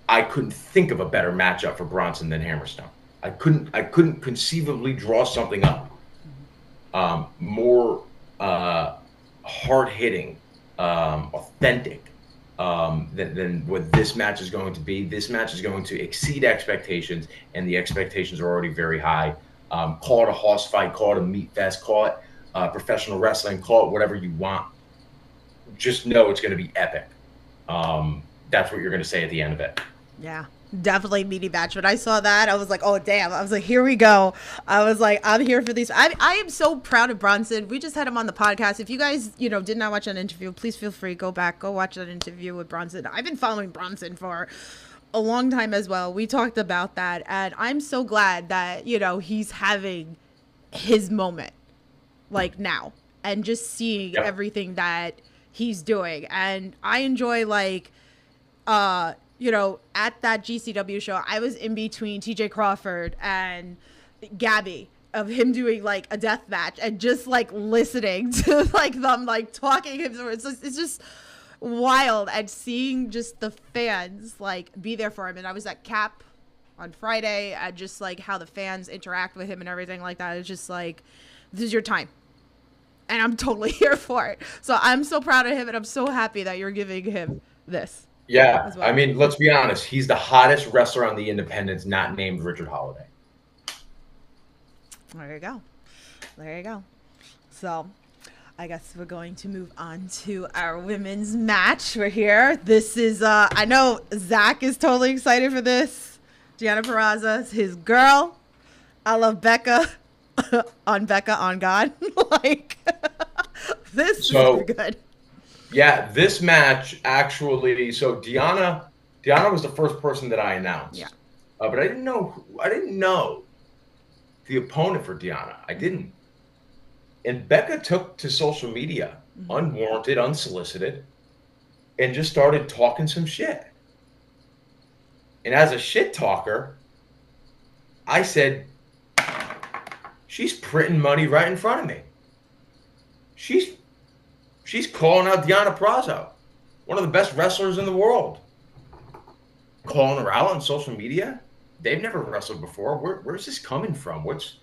I couldn't think of a better matchup for Bronson than Hammerstone. I couldn't conceivably draw something up more hard hitting, authentic than what this match is going to be. This match is going to exceed expectations, and the expectations are already very high. Call it a hoss fight, call it a meat fest, call it professional wrestling, call it whatever you want. Just know it's going to be epic. That's what you're going to say at the end of it. Yeah, definitely meaty match. When I saw that, I was like, oh, damn. I was like, here we go. I was like, I'm here for these. I am so proud of Bronson. We just had him on the podcast. If you guys, did not watch that interview, please feel free, go watch that interview with Bronson. I've been following Bronson for a long time as well. We talked about that, and I'm so glad that, he's having his moment, like, now, and just seeing everything that he's doing. And I enjoy, like, at that GCW show, I was in between TJ Crawford and Gabby of him doing like a death match and just like listening to like them like talking him through. It's just wild, and seeing just the fans like be there for him. And I was at Cap on Friday, and just like how the fans interact with him and everything like that. It's just like, this is your time. And I'm totally here for it. So I'm so proud of him, and I'm so happy that you're giving him this. Yeah, well. I mean, let's be honest. He's the hottest wrestler on the independents, not named Richard Holliday. There you go. There you go. So I guess we're going to move on to our women's match. We're here. This is, I know Zach is totally excited for this. Deonna Purrazzo, his girl. I love Becca. on God. Like, this is good. Yeah, this match actually. So Deonna was the first person that I announced. Yeah. But I didn't know the opponent for Deonna. I didn't. And Becca took to social media, unwarranted, unsolicited, and just started talking some shit. And as a shit talker, I said, she's printing money right in front of me. She's calling out Deonna Purrazzo, one of the best wrestlers in the world. Calling her out on social media. They've never wrestled before. Where's this coming from? What's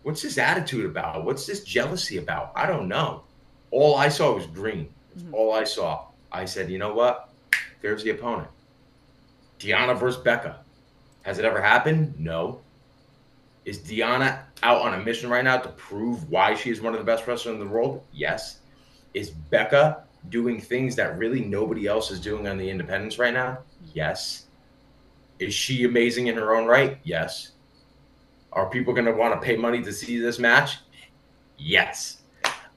this attitude about? What's this jealousy about? I don't know. All I saw was green. That's all I saw. I said, you know what? There's the opponent. Deonna versus Becca. Has it ever happened? No. Is Deonna out on a mission right now to prove why she is one of the best wrestlers in the world? Yes. Is Becca doing things that really nobody else is doing on the independents right now? Yes. Is she amazing in her own right? Yes. Are people going to want to pay money to see this match? Yes.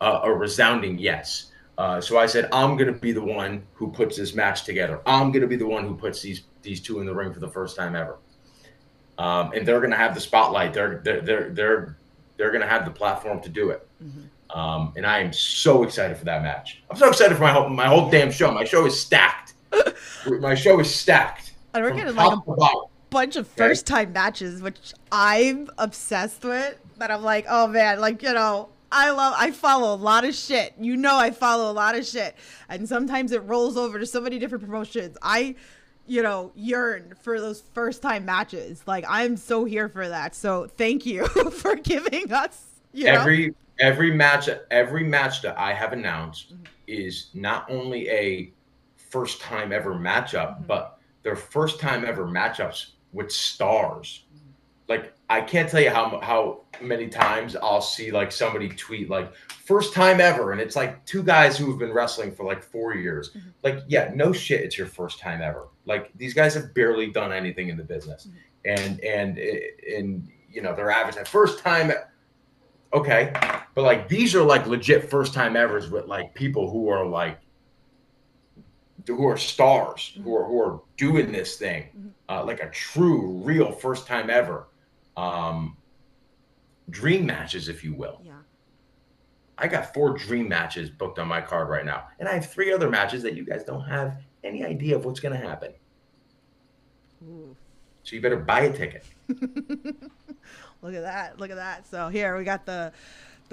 A resounding yes. So I said, I'm going to be the one who puts this match together. I'm going to be the one who puts these two in the ring for the first time ever. And they're going to have the spotlight. They're going to have the platform to do it. And I am so excited for that match. I'm so excited for my whole damn show. My show is stacked. My show is stacked. And we're getting like a bunch of first-time matches, which I'm obsessed with. But I'm like, oh man, like, I follow a lot of shit. I follow a lot of shit. And sometimes it rolls over to so many different promotions. I yearn for those first-time matches. Like, I'm so here for that. So thank you for giving us, Every match that I have announced is not only a first time ever matchup, but they're first time ever matchups with stars. Like, I can't tell you how many times I'll see like somebody tweet like first time ever, and it's like two guys who have been wrestling for like 4 years. Like, yeah, no shit, it's your first time ever. Like, these guys have barely done anything in the business, and they're average first time. Okay, but like these are like legit first time evers with like people who are stars, who are doing this thing, like a true, real first time ever, dream matches, if you will. Yeah. I got 4 dream matches booked on my card right now, and I have 3 other matches that you guys don't have any idea of what's going to happen. Ooh. So you better buy a ticket. Look at that. Look at that. So here we got the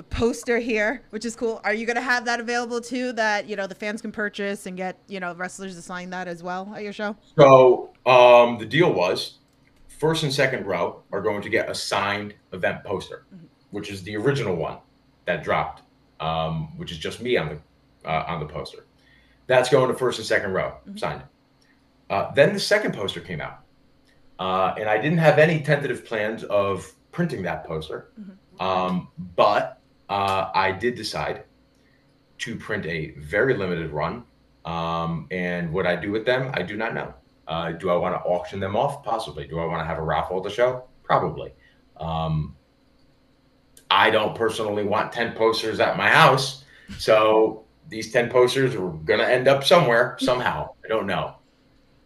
poster here, which is cool. Are you going to have that available too, that, you know, the fans can purchase and get, you know, wrestlers to sign that as well at your show? So the deal was first and second row are going to get a signed event poster, which is the original one that dropped, which is just me on the poster. That's going to first and second row, signed. Then the second poster came out. And I didn't have any tentative plans of printing that poster. But I did decide to print a very limited run. And what I do with them, I do not know. Do I want to auction them off? Possibly. Do I want to have a raffle at the show? Probably. I don't personally want 10 posters at my house. So these 10 posters are going to end up somewhere, somehow. I don't know.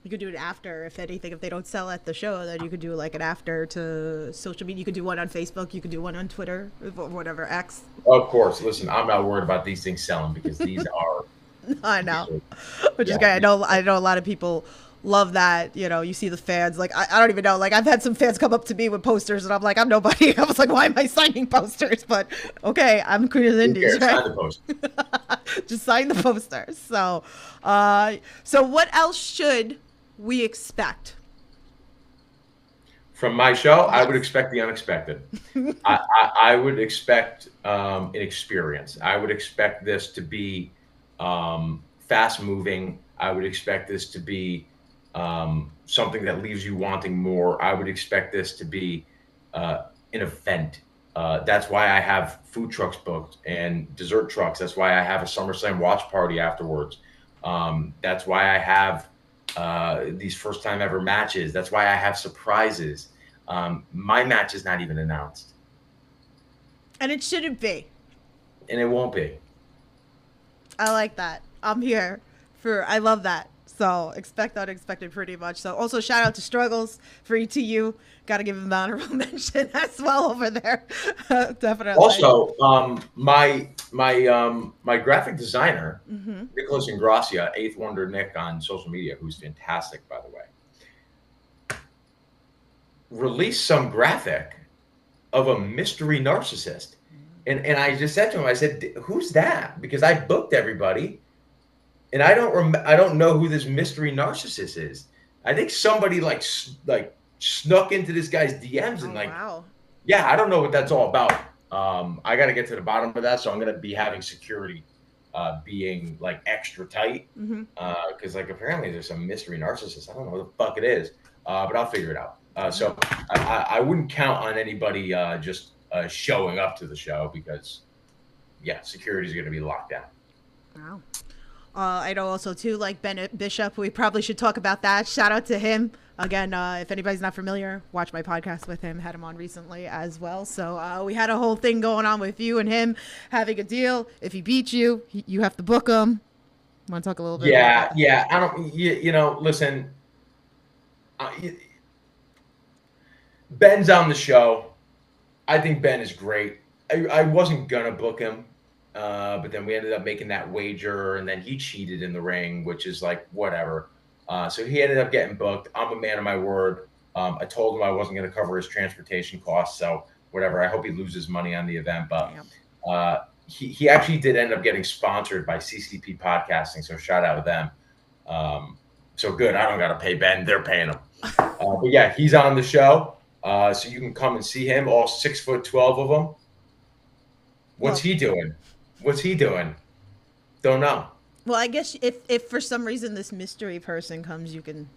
You could do it after, if anything. If they don't sell at the show, then you could do like an after to social media. You could do one on Facebook. You could do one on Twitter, or whatever, X. Of course. Listen, I'm not worried about these things selling because these are. I know. Which is great. I know a lot of people love that. You know, you see the fans. Like, I don't even know. Like, I've had some fans come up to me with posters, and I'm like, I'm nobody. I was like, why am I signing posters? But okay, I'm Queen of the Indies, right? Sign the poster. Just sign the posters. So, so what else should we expect from my show? I would expect the unexpected. I would expect an experience. I would expect this to be fast moving. I would expect this to be something that leaves you wanting more. I would expect this to be an event. That's why I have food trucks booked and dessert trucks. That's why I have a SummerSlam watch party afterwards. That's why I have these first time ever matches. That's why I have surprises. My match is not even announced. And it shouldn't be. And it won't be. I like that. I'm here I love that. So expect unexpected pretty much. So also shout out to Struggles for ETU. Got to give him the honorable mention as well over there. Definitely. Also, my graphic designer, Nicholas Ingrassia, 8th Wonder Nick on social media, who's fantastic, by the way, released some graphic of a mystery narcissist. And I just said to him, I said, who's that? Because I booked everybody. And I don't know who this mystery narcissist is. I think somebody like snuck into this guy's DMs and wow. Yeah, I don't know what that's all about. I got to get to the bottom of that, so I'm going to be having security being like extra tight because like apparently there's some mystery narcissist. I don't know what the fuck it is, but I'll figure it out. So I wouldn't count on anybody just showing up to the show because security is going to be locked down. Wow. I know also too, like Bennett Bishop, we probably should talk about that. Shout out to him. Again, if anybody's not familiar, watch my podcast with him. Had him on recently as well. So we had a whole thing going on with you and him having a deal. If he beats you, you have to book him. Want to talk a little bit about that? Yeah. I don't, you know, listen, Ben's on the show. I think Ben is great. I wasn't going to book him. But then we ended up making that wager, and then he cheated in the ring, which is like whatever. So he ended up getting booked. I'm a man of my word. I told him I wasn't going to cover his transportation costs, so whatever. I hope he loses money on the event, but he actually did end up getting sponsored by CCP Podcasting, so shout out to them. So good. I don't got to pay Ben; they're paying him. But yeah, he's on the show, so you can come and see him. All 6'12" of them. What's he doing? What's he doing? Don't know. Well, I guess if for some reason this mystery person comes, you can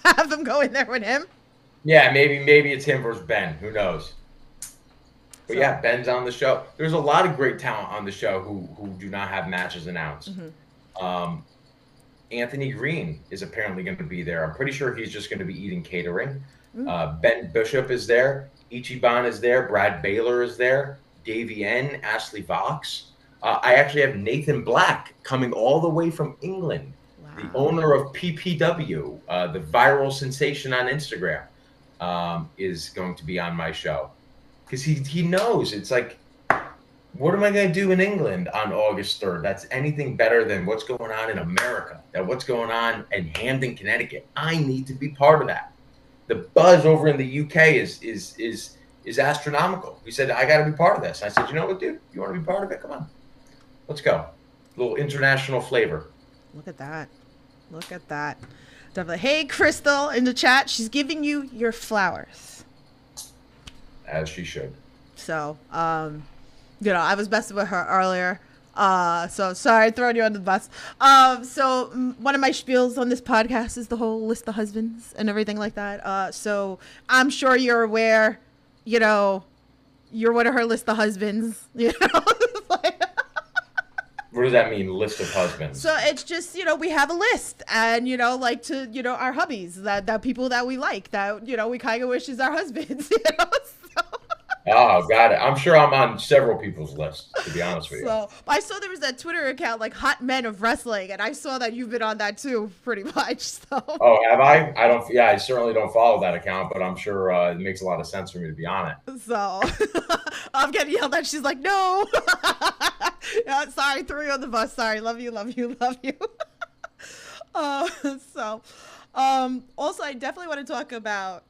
have them go in there with him. Yeah, maybe it's him versus Ben. Who knows? But yeah, Ben's on the show. There's a lot of great talent on the show who do not have matches announced. Anthony Green is apparently going to be there. I'm pretty sure he's just going to be eating catering. Ben Bishop is there. Ichiban is there. Brad Baylor is there. Davey N, Ashley Vox. I actually have Nathan Black coming all the way from England, the owner of PPW, the viral sensation on Instagram, is going to be on my show because he knows it's like What am I going to do in England on August 3rd? That's anything better than what's going on in America, that what's going on in Hamden, Connecticut. I need to be part of that. The buzz over in the UK is astronomical. He said, I got to be part of this. I said, you know what, dude? You want to be part of it? Come on. Let's go. A little international flavor. Look at that. Look at that. Definitely. Hey, Crystal in the chat. She's giving you your flowers. As she should. So, I was messing with her earlier. So sorry, throwing you under the bus. One of my spiels on this podcast is the whole list of husbands and everything like that. So I'm sure you're aware, you're one of her list of husbands, What does that mean, list of husbands? So it's just, we have a list and, our hubbies, that people that we like, that, we kind of wish is our husbands, so. Oh, got it. I'm sure I'm on several people's lists, to be honest with you. So I saw there was that Twitter account, like Hot Men of Wrestling, and I saw that you've been on that too, pretty much. So. Oh, have I? I certainly don't follow that account, but I'm sure it makes a lot of sense for me to be on it. So I'm getting yelled at. She's like, no. Sorry, threw you on the bus. Sorry. Love you. Also, I definitely want to talk about,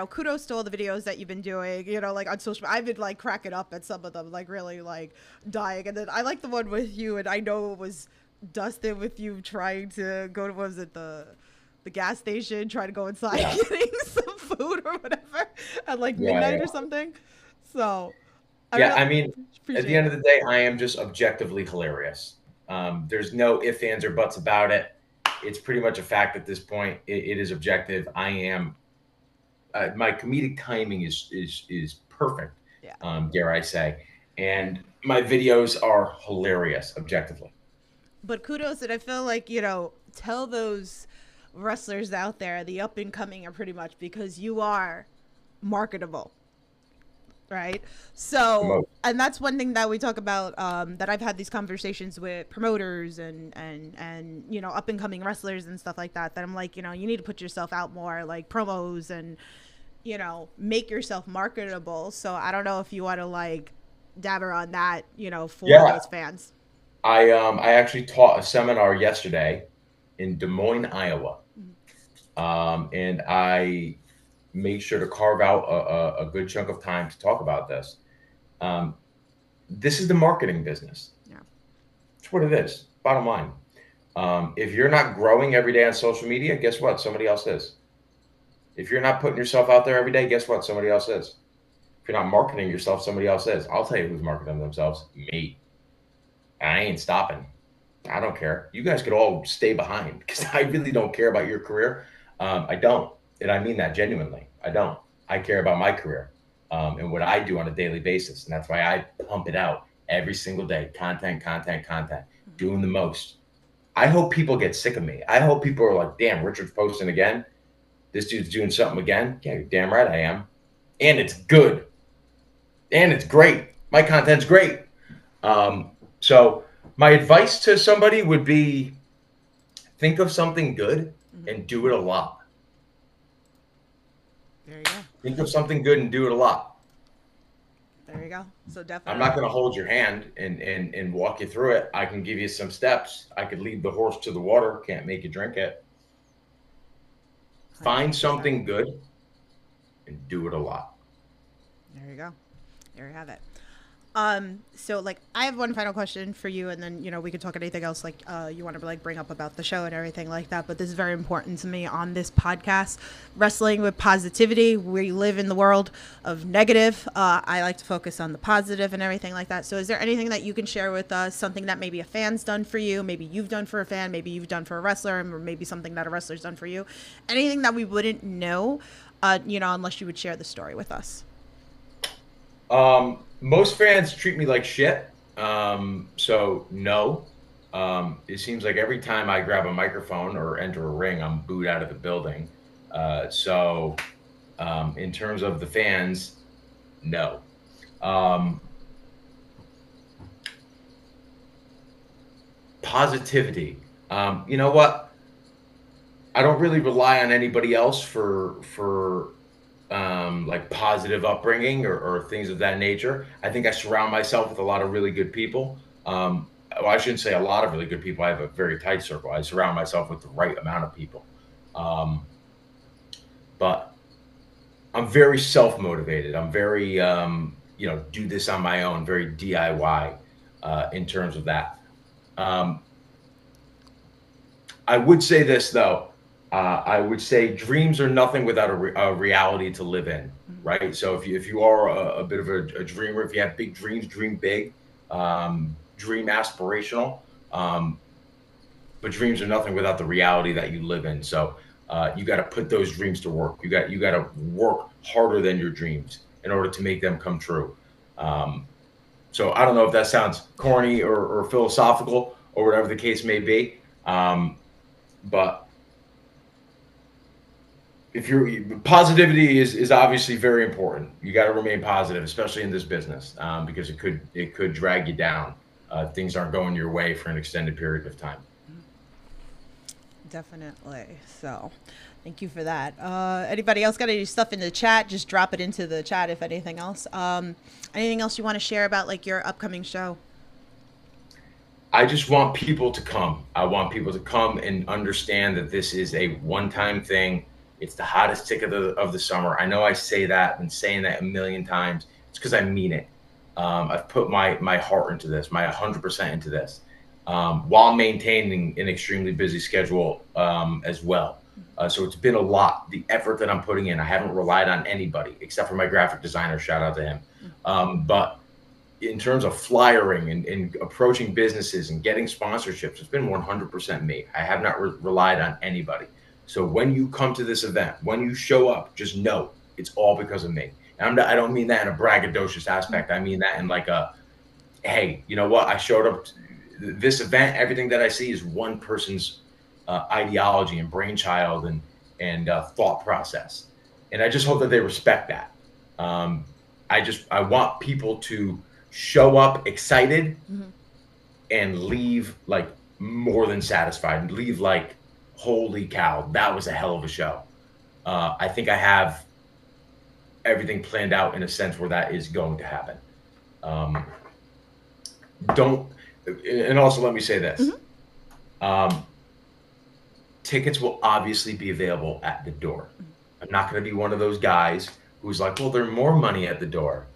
kudos to all the videos that you've been doing, like on social. I've been like cracking up at some of them, like really like dying. And then I like the one with you, and I know it was Dustin with you trying to go to, what was it, the gas station, trying to go inside getting some food or whatever at like midnight or something. So, at the end of the day, I am just objectively hilarious. There's no ifs, ands, or buts about it. It's pretty much a fact at this point. It is objective. I am. My comedic timing is perfect. Yeah. Dare I say? And my videos are hilarious, objectively. But kudos, and I feel like tell those wrestlers out there, the up and coming, are pretty much, because you are marketable. Right. So, and that's one thing that we talk about, that I've had these conversations with promoters and up and coming wrestlers and stuff like that I'm like, you need to put yourself out more, like promos, and, make yourself marketable. So I don't know if you want to like dabber on that, for those fans. I actually taught a seminar yesterday in Des Moines, Iowa. And I made sure to carve out a good chunk of time to talk about this. This is the marketing business. Yeah. It's what it is. Bottom line. If you're not growing every day on social media, guess what? Somebody else is. If you're not putting yourself out there every day, guess what? Somebody else is. If you're not marketing yourself, somebody else is. I'll tell you who's marketing themselves. Me. I ain't stopping. I don't care. You guys could all stay behind, because I really don't care about your career. I don't. And I mean that genuinely. I don't. I care about my career and what I do on a daily basis. And that's why I pump it out every single day. Content, doing the most. I hope people get sick of me. I hope people are like, damn, Richard's posting again. This dude's doing something again. Yeah, you're damn right I am. And it's good. And it's great. My content's great. So my advice to somebody would be, think of something good and do it a lot. There you go. Think of something good and do it a lot. There you go. So definitely. I'm not going to hold your hand and walk you through it. I can give you some steps. I could lead the horse to the water. Can't make you drink it. 100%. Find something good and do it a lot. There you go. There you have it. So like, I have one final question for you, and then, we could talk anything else like, you want to like bring up about the show and everything like that. But this is very important to me on this podcast, Wrestling with Positivity. We live in the world of negative. I like to focus on the positive and everything like that. So is there anything that you can share with us, something that maybe a fan's done for you, maybe you've done for a fan, maybe you've done for a wrestler, or maybe something that a wrestler's done for you, anything that we wouldn't know, unless you would share the story with us? Most fans treat me like shit. So no. It seems like every time I grab a microphone or enter a ring, I'm booed out of the building. So in terms of the fans, no. Positivity. You know what? I don't really rely on anybody else for like positive upbringing or things of that nature. I think I surround myself with a lot of really good people. Well, I shouldn't say a lot of really good people. I have a very tight circle. I surround myself with the right amount of people. Um, but I'm very self motivated. I'm very, do this on my own, very DIY in terms of that. Um, I would say this though. I would say dreams are nothing without a reality to live in, right? So if you are a bit of a dreamer, if you have big dreams, dream big, dream aspirational. Um, but dreams are nothing without the reality that you live in. So you got to put those dreams to work. You got to work harder than your dreams in order to make them come true. Um, so I don't know if that sounds corny or philosophical or whatever the case may be. But if you're positivity is obviously very important. You got to remain positive, especially in this business, because it could drag you down. Things aren't going your way for an extended period of time. Definitely. So thank you for that. Anybody else got any stuff in the chat? Just drop it into the chat if anything else. Anything else you want to share about like your upcoming show? I just want people to come. I want people to come and understand that this is a one-time thing. It's the hottest ticket of the summer. I know I say that and saying that a million times. It's because I mean it. I've put my heart into this, my 100% into this, while maintaining an extremely busy schedule as well. So it's been a lot. The effort that I'm putting in, I haven't relied on anybody except for my graphic designer. Shout out to him. But in terms of flyering and approaching businesses and getting sponsorships, it's been 100% me. I have not relied on anybody. So when you come to this event, when you show up, just know it's all because of me. And I don't mean that in a braggadocious aspect. I mean that in like hey, you know what? I showed up to this event. Everything that I see is one person's ideology and brainchild and thought process. And I just hope that they respect that. I want people to show up excited and leave like more than satisfied and leave like, holy cow, that was a hell of a show. I think I have everything planned out in a sense where that is going to happen. And also let me say this. Tickets will obviously be available at the door. I'm not going to be one of those guys who's like, well, there's more money at the door.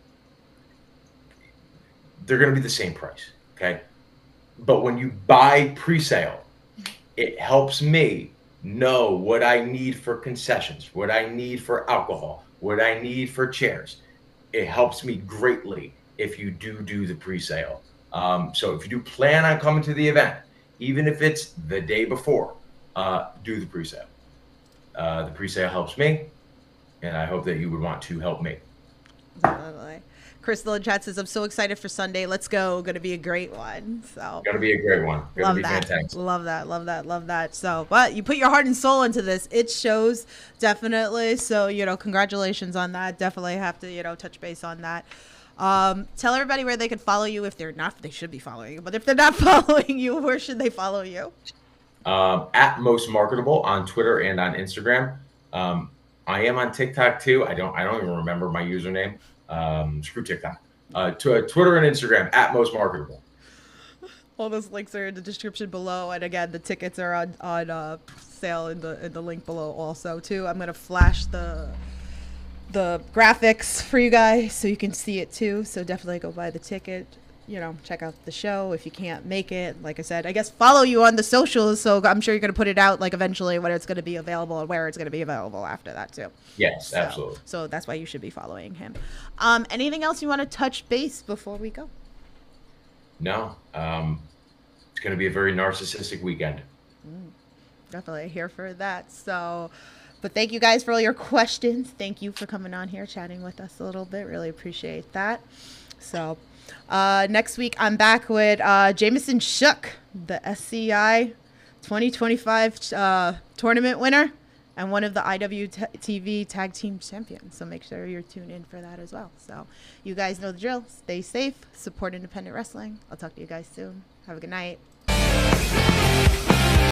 They're going to be the same price. Okay. But when you buy pre-sale, it helps me know what I need for concessions, what I need for alcohol, what I need for chairs. It helps me greatly if you do the pre-sale. So if you do plan on coming to the event, even if it's the day before, do the pre-sale. The pre-sale helps me, and I hope that you would want to help me. Definitely. Crystal in chat says, I'm so excited for Sunday. Let's go. Going to be a great one. So Going to be a great one. Going to be fantastic. Love that. So, but you put your heart and soul into this. It shows, definitely. So, congratulations on that. Definitely have to, touch base on that. Tell everybody where they could follow you. If they're not, they should be following you. But if they're not following you, where should they follow you? At Most Marketable on Twitter and on Instagram. I am on TikTok too. I don't even remember my username. Screw TikTok. Twitter and Instagram at Most Marketable. All those links are in the description below, and again, the tickets are on sale in the link below also too. I'm gonna flash the graphics for you guys so you can see it too. So definitely go buy the ticket. Check out the show if you can't make it. Like I said, I guess follow you on the socials. So I'm sure you're going to put it out like eventually when it's going to be available and where it's going to be available after that too. Yes, absolutely. So that's why you should be following him. Anything else you want to touch base before we go? No. It's going to be a very narcissistic weekend. Definitely here for that. So, but thank you guys for all your questions. Thank you for coming on here, chatting with us a little bit. Really appreciate that. So, next week I'm back with Jameson Shook, the SCI 2025 tournament winner and one of the IWTV tag team champions. So make sure you're tuned in for that as well. So you guys know the drill. Stay safe, support independent wrestling. I'll talk to you guys soon. Have a good night.